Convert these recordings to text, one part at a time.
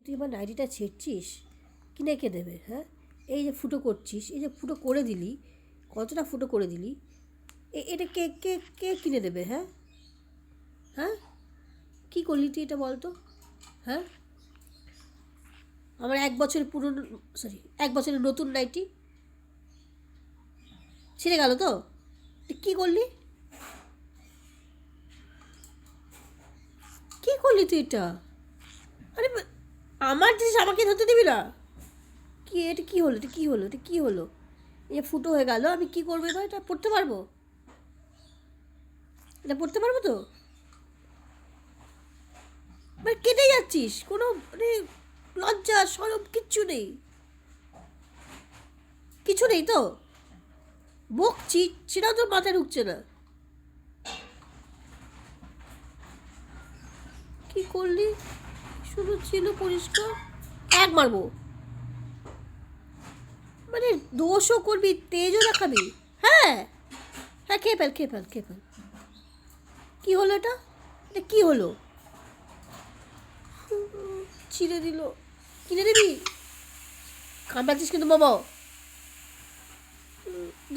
তুই আমার নাইটিটা ছেড়ছিস, কিনে কে দেবে? হ্যাঁ, এই যে ফুটো করছিস, এই যে ফুটো করে দিলি, কতটা ফুটো করে দিলি, এটা কে কে কে কিনে দেবে? হ্যাঁ হ্যাঁ, কী করলি তুই এটা বলতো? হ্যাঁ, আমার 1 বছরের পুরনো, সরি 1 বছরের নতুন নাইটি ছিঁড়ে গেল তো? কী করলি, কী করলি তুই এটা? আরে আমার জিনিস আমাকে ধরতে দিবি না? কি এটা, কী হলো, এটা কী হলো, এটা কী হলো? এই ফুটো হয়ে গেল, আমি কী করবো এবার? এটা পড়তে পারবো? এটা পড়তে পারবো তো? মানে কেটে যাচ্ছিস, কোনো মানে লজ্জা সরব কিচ্ছু নেই, কিছু নেই তো? বকছি, সেটাও তোর মাথায় ঢুকছে না। কি করলি? শুধু ছিল পরিষ্কার, এক মারবো? মানে দোষও করবি, তেজও দেখাবি? হ্যাঁ হ্যাঁ, খেয়ে ফেল খেয়ে ফেল খেয়ে ফেল। কী হলো এটা? এটা কী হলো? ছিঁড়ে দিল, কিনে দিবি? কামড়াচ্ছিস কিন্তু মোমো।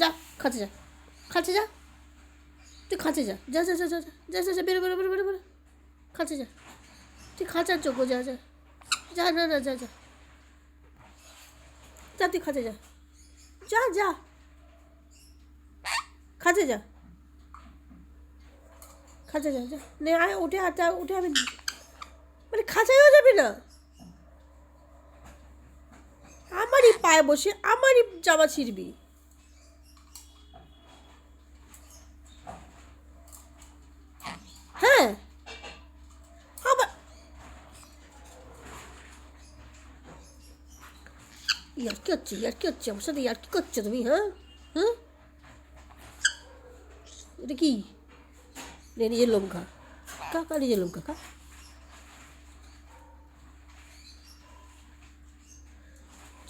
যা, খাচ্ছে যা, খাচ্ছে যা, তুই খাচ্ছে যা, যা যা যা যা যা যা যা, বেরো বেরো বেরো বেরো বেরো, খাচ্ছে যা, তুই খাঁচার যোগ্য, যা যা যা, না না যা যা যা, তুই খাচ্ছে যা, যা যা, খাচ্ছে যা, খাচ্ছে যা যা, নে আয়, উঠে আয়, উঠে, আমি মানে খাঁচায়ও যাবি না? আমারই পায়ে বসে আমারই জামা ছিঁড়বি? হ্যাঁ, আবার ইয়ার্কি হচ্ছে, ইয়ার্কি হচ্ছে আমার সাথে, ইয়ার্কি করছো তুমি? হ্যাঁ হ্যাঁ, এটা কি? নে নিজের লোম খা, কা কা, নিজের লোম খা, কা।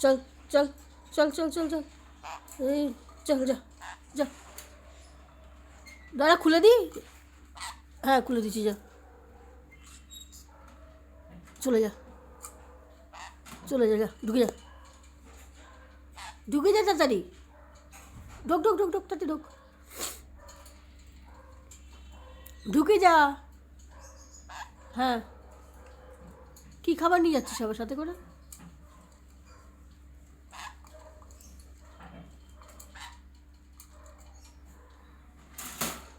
চল চল চল চল চল চল, এই চল, যা যা, দাঁড়া খুলে দিই। হ্যাঁ খুলে দিচ্ছি, যা, চলে যা, চলে যা, যা ঢুকে যা, ঢুকে যা তাড়াতাড়ি, ঢোক ঢোক ঢোক ঢোক, তাড়াতাড়ি ঢোক, ঢুকে যা। হ্যাঁ, কী খাবার নিয়ে যাচ্ছিস সবার সাথে করে?